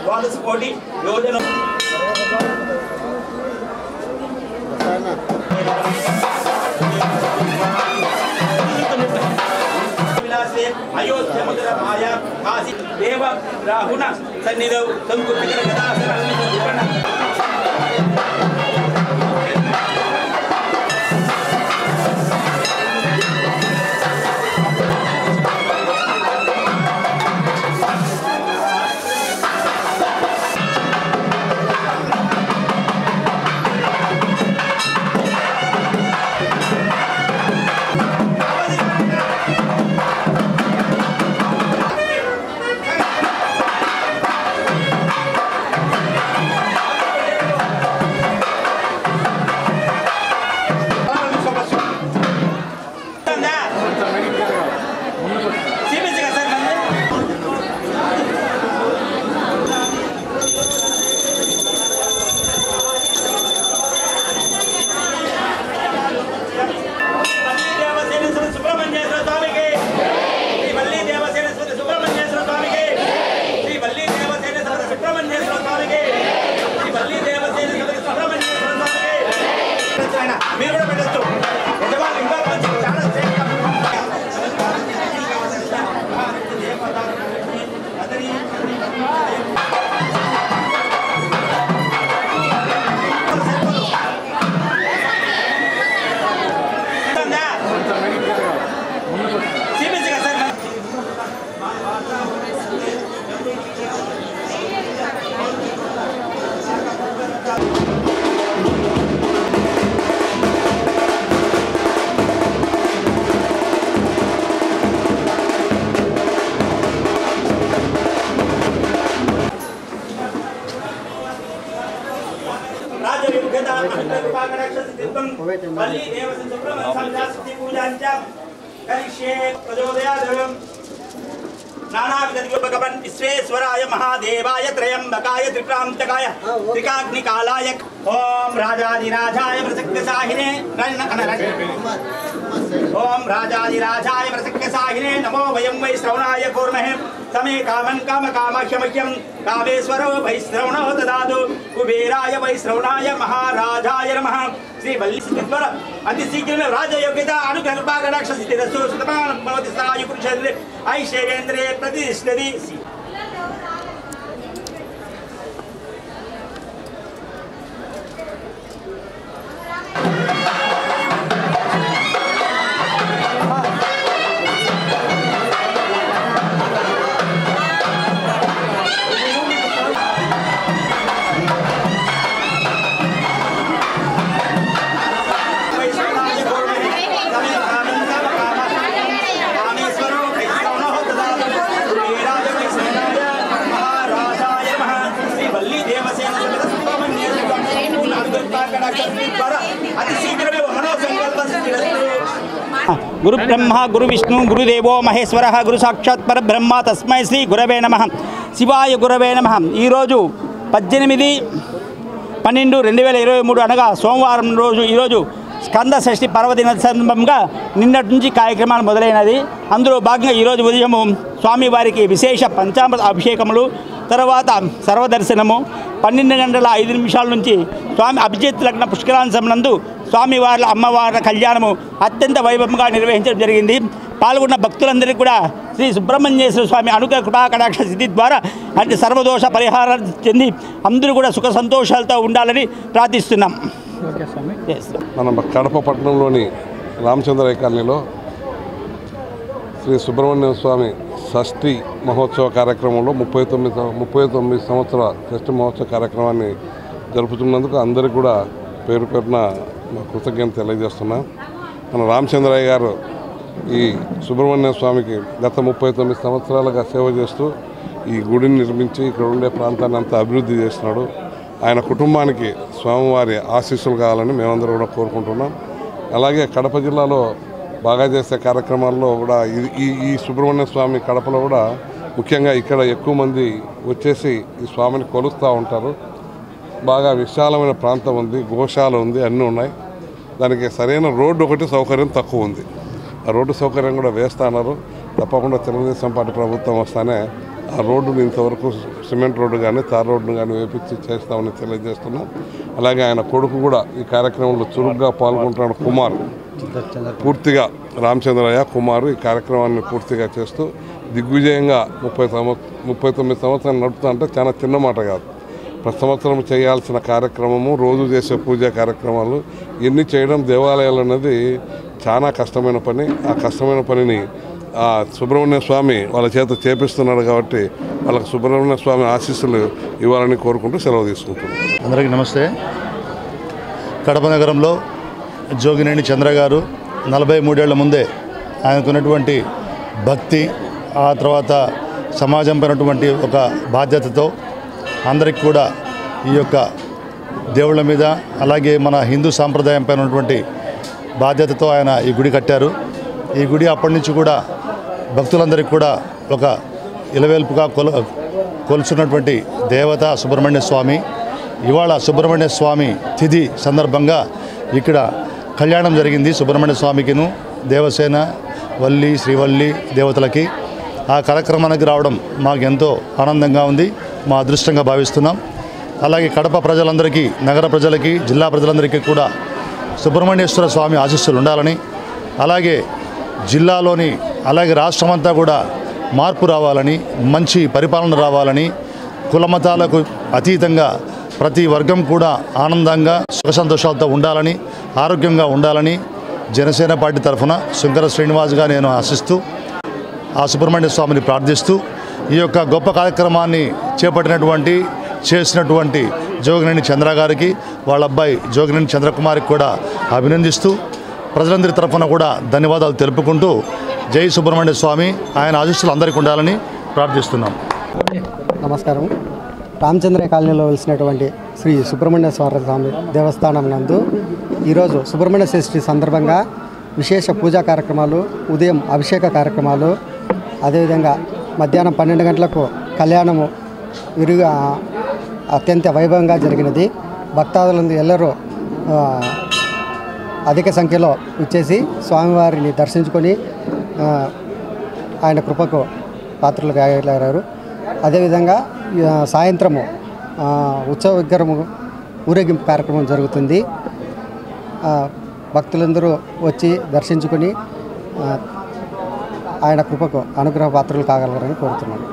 द्वादश कोटि योजना अयोध्या मधुर माया काशी देव राहुल सन्निधौ विश्वेश्वराय महादेवाय त्रयंबकाय त्रिप्रांतकाय त्रिकाग्निकालाय ओम राजाधिराजाय प्रसक्तसाहिने ओम राजाधिराजाय प्रसक्तसाहिने नमो वयं वै श्रवणाय कुर्महे समे कामं कामकामाख्यमह्यं कामेश्वरो वै श्रवणो ददातु कुबेराय वै श्रवणाय महाराजाय नमः श्री वल्लीश्वर अति शीघ्र में राजयोग्यता अनुकल्पा कटाक्ष सिद्धिरस्तु सुतमान भवति सायु पुरुषेन्द्रे ऐश्वर्येन्द्रे प्रतिष्ठति गुरु ब्रह्मा गुरु विष्णु गुरुदेवो महेश्वर गुरु साक्षात् परब्रह्म तस्मै श्री गुरवे नमः शिवाय गुरवे नमः। ఈరోజు 18/12/2023 అనగా సోమవారం రోజు ఈరోజు స్కంద షష్ఠి పర్వదిన సందర్భంగా నిన్నటి నుంచి కార్యక్రమాలు మొదలైనది. అందులో భాగంగా ఈరోజు ఉదయం స్వామివారికి విశేష పంచామృత అభిషేకములు, తర్వాత సర్వదర్శనము 12:05 నుంచి స్వామి అభిజిత్ లగ్న పుష్కరాంశమునందు స్వామివార్ల అమ్మవార్ల కళ్యాణము అత్యంత వైభవంగా నిర్వహించడం జరిగింది. పాల్గొన్న భక్తులందరికీ కూడా శ్రీ సుబ్రహ్మణ్యేశ్వర స్వామి అనుగ్రహ కృపా కటాక్ష సిద్ధి ద్వారా అంటే సర్వదోష పరిహారం చెంది అందరూ కూడా సుఖ సంతోషాలతో ఉండాలని ప్రార్థిస్తున్నాం. మన కడప పట్టణంలోని రామచంద్రయ్య కాలనీలో శ్రీ సుబ్రహ్మణ్య స్వామి షష్ఠి మహోత్సవ కార్యక్రమంలో 39 సంవత్సరాల షష్ఠి మహోత్సవ కార్యక్రమాన్ని జరుపుతున్నందుకు అందరికీ కూడా పేరు పేరున కృతజ్ఞత తెలియజేస్తున్నా. మన రామచంద్రయ్య గారు ఈ సుబ్రహ్మణ్య స్వామికి గత 39 సంవత్సరాలుగా సేవ చేస్తూ ఈ గుడిని నిర్మించి ఇక్కడ ఉండే ప్రాంతాన్ని అంతా అభివృద్ధి చేస్తున్నాడు. ఆయన కుటుంబానికి స్వామివారి ఆశీస్సులు కావాలని మేమందరూ కూడా కోరుకుంటున్నాం. అలాగే కడప జిల్లాలో బాగా చేసే కార్యక్రమాల్లో కూడా ఈ సుబ్రహ్మణ్య స్వామి కడపలో కూడా ముఖ్యంగా ఇక్కడ ఎక్కువ మంది వచ్చేసి ఈ స్వామిని కొలుస్తూ ఉంటారు. బాగా విశాలమైన ప్రాంతం ఉంది, గోశాల ఉంది, అన్నీ ఉన్నాయి. దానికి సరైన రోడ్డు ఒకటి సౌకర్యం తక్కువ ఉంది. ఆ రోడ్డు సౌకర్యం కూడా వేస్తున్నారు. తప్పకుండా తెలుగుదేశం పార్టీ ప్రభుత్వం వస్తానే ఆ రోడ్డుని ఇంతవరకు సిమెంట్ రోడ్డు కానీ తార్ రోడ్డును కానీ వేపించి చేస్తామని తెలియజేస్తున్నాం. అలాగే ఆయన కొడుకు కూడా ఈ కార్యక్రమంలో చురుగ్గా పాల్గొంటున్నాడు. కుమార్ పూర్తిగా రామచంద్రయ్య కుమారు ఈ కార్యక్రమాన్ని పూర్తిగా చేస్తూ దిగ్విజయంగా 39 సంవత్సరాలు నడుపుతా అంటే చాలా చిన్న మాట కాదు. ప్రతి సంవత్సరం చేయాల్సిన కార్యక్రమము, రోజు చేసే పూజా కార్యక్రమాలు ఇవన్నీ చేయడం దేవాలయాలు అనేది చాలా కష్టమైన పని. ఆ కష్టమైన పనిని ఆ సుబ్రహ్మణ్య స్వామి వాళ్ళ చేత చేపిస్తున్నాడు కాబట్టి వాళ్ళకి సుబ్రహ్మణ్య స్వామి ఆశీస్సులు ఇవ్వాలని కోరుకుంటూ సెలవు తీసుకుంటున్నాను. అందరికీ నమస్తే. కడప నగరంలో జోగినేని చంద్ర గారు 43 ఏళ్ల ముందే ఆయనకున్నటువంటి భక్తి, ఆ తర్వాత సమాజం పైనటువంటి ఒక బాధ్యతతో అందరికి కూడా ఈ యొక్క దేవుళ్ళ మీద అలాగే మన హిందూ సాంప్రదాయం పైన ఉన్నటువంటి బాధ్యతతో ఆయన ఈ గుడి కట్టారు. ఈ గుడి అప్పటి నుంచి కూడా భక్తులందరికీ కూడా ఒక ఇలవేల్పుగా కొలుచున్నటువంటి దేవత సుబ్రహ్మణ్య స్వామి. ఇవాళ సుబ్రహ్మణ్య స్వామి తిథి సందర్భంగా ఇక్కడ కళ్యాణం జరిగింది. సుబ్రహ్మణ్య స్వామికిను దేవసేన వల్లి శ్రీవల్లి దేవతలకి ఆ కార్యక్రమానికి రావడం మాకు ఎంతో ఆనందంగా ఉంది, మా అదృష్టంగా భావిస్తున్నాం. అలాగే కడప ప్రజలందరికీ, నగర ప్రజలకి, జిల్లా ప్రజలందరికీ కూడా సుబ్రహ్మణ్యేశ్వర స్వామి ఆశీస్సులు ఉండాలని, అలాగే జిల్లాలోని అలాగే రాష్ట్రమంతా కూడా మార్పు రావాలని, మంచి పరిపాలన రావాలని, కులమతాలకు అతీతంగా ప్రతి వర్గం కూడా ఆనందంగా సుఖ సంతోషాలతో ఉండాలని, ఆరోగ్యంగా ఉండాలని జనసేన పార్టీ తరఫున శంకర శ్రీనివాస్గా నేను ఆశిస్తూ ఆ సుబ్రహ్మణ్య స్వామిని ప్రార్థిస్తూ ఈ యొక్క గొప్ప కార్యక్రమాన్ని చేసినటువంటి జోగినేని చంద్ర గారికి, వాళ్ళ అబ్బాయి జోగినేని చంద్రకుమారికి కూడా అభినందిస్తూ ప్రజలందరి తరఫున కూడా ధన్యవాదాలు తెలుపుకుంటూ జై సుబ్రహ్మణ్య స్వామి, ఆయన ఆశీస్సులు అందరికీ ఉండాలని ప్రార్థిస్తున్నాం. నమస్కారం. రామచంద్ర కాలనీలో వెలిసినటువంటి శ్రీ సుబ్రహ్మణ్య స్వామి దేవస్థానం నందు ఈరోజు సుబ్రహ్మణ్య షష్ఠి సందర్భంగా విశేష పూజా కార్యక్రమాలు, ఉదయం అభిషేక కార్యక్రమాలు, అదేవిధంగా మధ్యాహ్నం 12 గంటలకు కళ్యాణము అత్యంత వైభవంగా జరిగినది. భక్తాదులందు ఎల్లరూ అధిక సంఖ్యలో వచ్చేసి స్వామివారిని దర్శించుకొని ఆయన కృపకు పాత్రలు కాగలిగారు. అదేవిధంగా సాయంత్రము ఉత్సవ విగ్రహము ఊరేగింపు కార్యక్రమం జరుగుతుంది. భక్తులందరూ వచ్చి దర్శించుకొని ఆయన కృపకు అనుగ్రహ పాత్రలు కాగలరని కోరుతున్నాను.